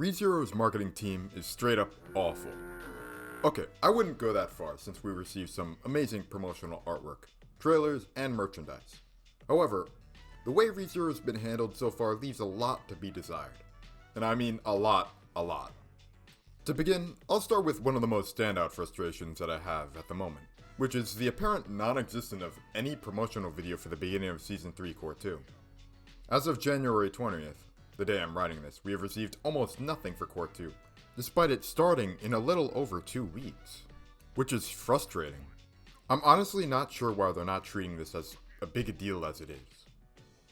ReZero's marketing team is straight up awful. Okay, I wouldn't go that far since we received some amazing promotional artwork, trailers, and merchandise. However, the way ReZero's been handled so far leaves a lot to be desired. And I mean a lot. To begin, I'll start with one of the most standout frustrations that I have at the moment, which is the apparent non-existence of any promotional video for the beginning of Season 3 Core 2. As of January 20th, the day I'm writing this, we have received almost nothing for Core 2, despite it starting in a little over 2 weeks, which is frustrating. I'm honestly not sure why they're not treating this as a big a deal as it is.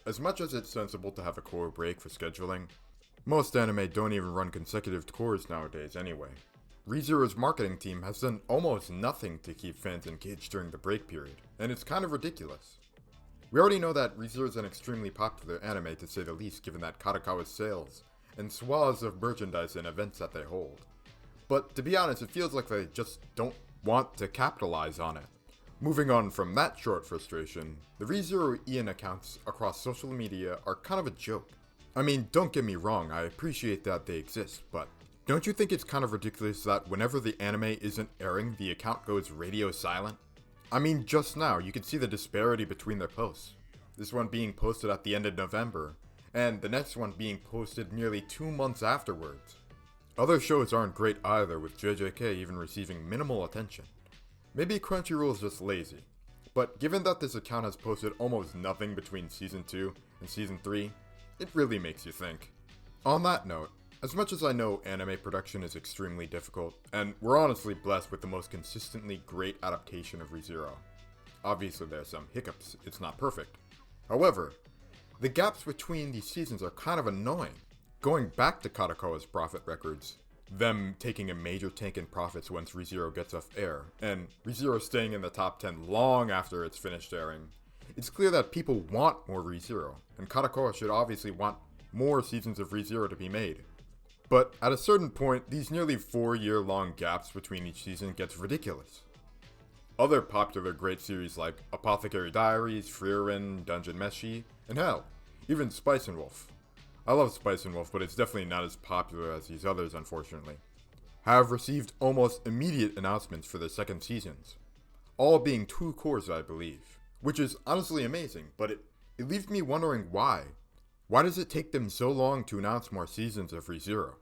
As much as it's sensible to have a core break for scheduling, most anime don't even run consecutive cores nowadays anyway. ReZero's marketing team has done almost nothing to keep fans engaged during the break period, and it's kind of ridiculous. We already know that ReZero is an extremely popular anime to say the least, given that Kadokawa's sales and swaths of merchandise and events that they hold. But to be honest, it feels like they just don't want to capitalize on it. Moving on from that short frustration, the ReZero Ian accounts across social media are kind of a joke. I mean, don't get me wrong, I appreciate that they exist, but don't you think it's kind of ridiculous that whenever the anime isn't airing, the account goes radio silent? I mean, just now, you can see the disparity between their posts. This one being posted at the end of November, and the next one being posted nearly 2 months afterwards. Other shows aren't great either, with JJK even receiving minimal attention. Maybe Crunchyroll is just lazy, but given that this account has posted almost nothing between Season 2 and Season 3, it really makes you think. On that note, as much as I know anime production is extremely difficult, and we're honestly blessed with the most consistently great adaptation of ReZero. Obviously there's some hiccups, it's not perfect. However, the gaps between these seasons are kind of annoying. Going back to Kadokawa's profit records, them taking a major tank in profits once ReZero gets off air, and ReZero staying in the top 10 long after it's finished airing, it's clear that people want more ReZero, and Kadokawa should obviously want more seasons of ReZero to be made. But at a certain point, these nearly 4-year-long gaps between each season gets ridiculous. Other popular great series like Apothecary Diaries, Frieren, Dungeon Meshi, and hell, even Spice and Wolf. I love Spice and Wolf, but it's definitely not as popular as these others, unfortunately, have received almost immediate announcements for their second seasons, all being 2 cores, I believe, which is honestly amazing, but it leaves me wondering why. Why does it take them so long to announce more seasons of ReZero?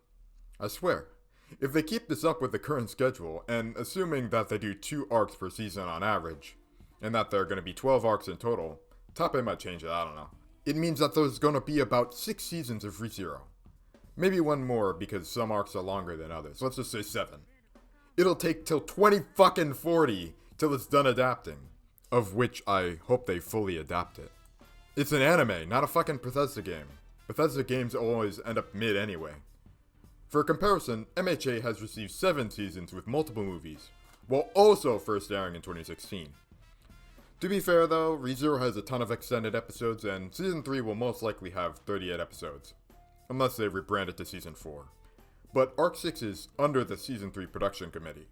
I swear, if they keep this up with the current schedule, and assuming that they do 2 arcs per season on average, and that there are going to be 12 arcs in total, Tappei might change it, I don't know. It means that there's going to be about 6 seasons of ReZero. Maybe one more because some arcs are longer than others, let's just say 7. It'll take till 2040 till it's done adapting, of which I hope they fully adapt it. It's an anime, not a fucking Bethesda game. Bethesda games always end up mid anyway. For comparison, MHA has received 7 seasons with multiple movies, while also first airing in 2016. To be fair though, ReZero has a ton of extended episodes, and Season 3 will most likely have 38 episodes, unless they rebrand it to Season 4. But Arc 6 is under the Season 3 production committee.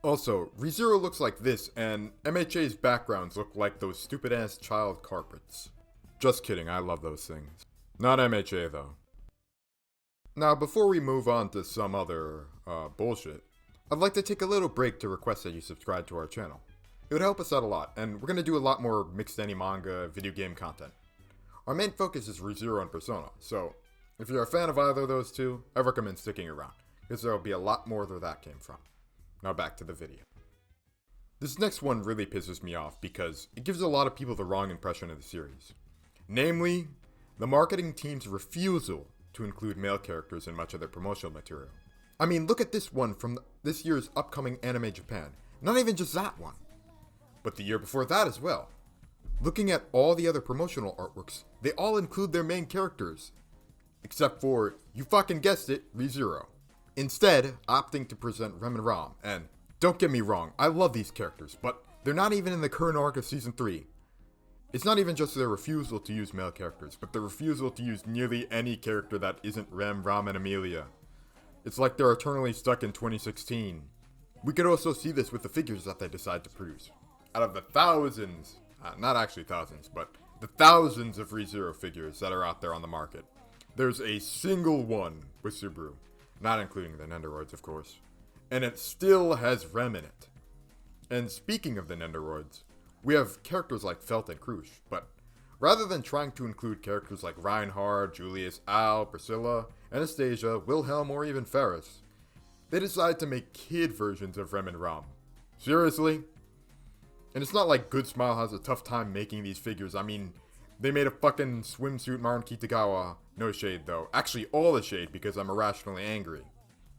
Also, ReZero looks like this, and MHA's backgrounds look like those stupid-ass child carpets. Just kidding, I love those things. Not MHA, though. Now, before we move on to some other, bullshit, I'd like to take a little break to request that you subscribe to our channel. It would help us out a lot, and we're gonna do a lot more mixed anime, video game content. Our main focus is ReZero and Persona, so if you're a fan of either of those two, I recommend sticking around, because there will be a lot more where that came from. Now back to the video. This next one really pisses me off because it gives a lot of people the wrong impression of the series. Namely, the marketing team's refusal to include male characters in much of their promotional material. I mean, look at this one from this year's upcoming Anime Japan. Not even just that one, but the year before that as well. Looking at all the other promotional artworks, they all include their main characters. Except for, you fucking guessed it, ReZero. Instead, opting to present Rem and Ram, and don't get me wrong, I love these characters, but they're not even in the current arc of Season 3. It's not even just their refusal to use male characters, but the refusal to use nearly any character that isn't Rem, Ram, and Amelia. It's like they're eternally stuck in 2016. We could also see this with the figures that they decide to produce. Out of the thousands, not actually thousands, but the thousands of ReZero figures that are out there on the market, there's a single one with Subaru, not including the Nendoroids, of course. And it still has Rem in it. And speaking of the Nendoroids, we have characters like Felt and Krush, but rather than trying to include characters like Reinhard, Julius, Al, Priscilla, Anastasia, Wilhelm, or even Ferris, they decided to make kid versions of Rem and Ram. Seriously? And it's not like Good Smile has a tough time making these figures. I mean, they made a fucking swimsuit Marin Kitagawa. No shade though. Actually, all the shade because I'm irrationally angry.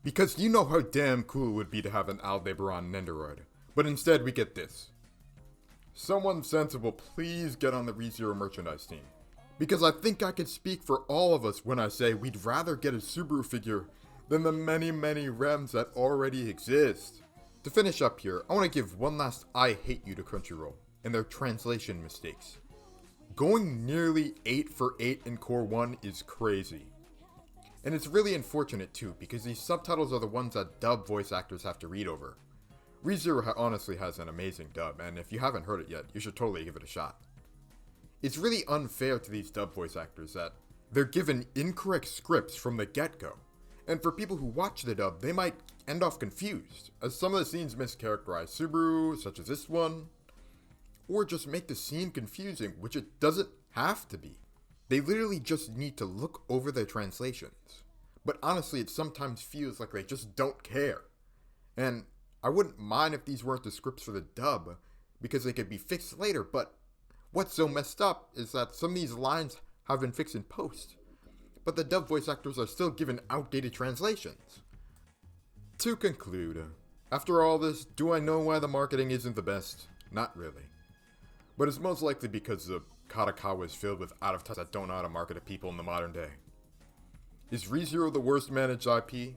Because you know how damn cool it would be to have an Aldebaran Nendoroid. But instead we get this. Someone sensible please get on the ReZero merchandise team. Because I think I can speak for all of us when I say we'd rather get a Subaru figure than the many Rems that already exist. To finish up here, I want to give one last I hate you to Crunchyroll and their translation mistakes. Going nearly 8 for 8 in Core 1 is crazy. And it's really unfortunate too, because these subtitles are the ones that dub voice actors have to read over. ReZero honestly has an amazing dub, and if you haven't heard it yet, you should totally give it a shot. It's really unfair to these dub voice actors that they're given incorrect scripts from the get-go. And for people who watch the dub, they might end off confused, as some of the scenes mischaracterize Subaru, such as this one, or just make the scene confusing, which it doesn't have to be. They literally just need to look over their translations. But honestly, it sometimes feels like they just don't care. And I wouldn't mind if these weren't the scripts for the dub, because they could be fixed later, but what's so messed up is that some of these lines have been fixed in post, but the dub voice actors are still given outdated translations. To conclude, after all this, do I know why the marketing isn't the best? Not really. But it's most likely because the Kadokawa is filled with out-of-touch that don't know how to market to people in the modern day. Is ReZero the worst managed IP?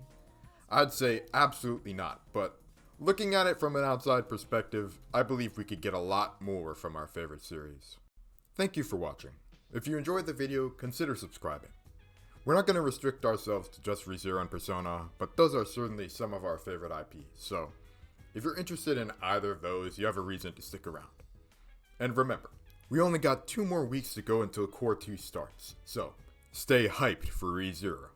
I'd say absolutely not, but looking at it from an outside perspective, I believe we could get a lot more from our favorite series. Thank you for watching. If you enjoyed the video, consider subscribing. We're not going to restrict ourselves to just ReZero and Persona, but those are certainly some of our favorite IPs, so if you're interested in either of those, you have a reason to stick around. And remember, we only got 2 more weeks to go until Core 2 starts, so stay hyped for ReZero.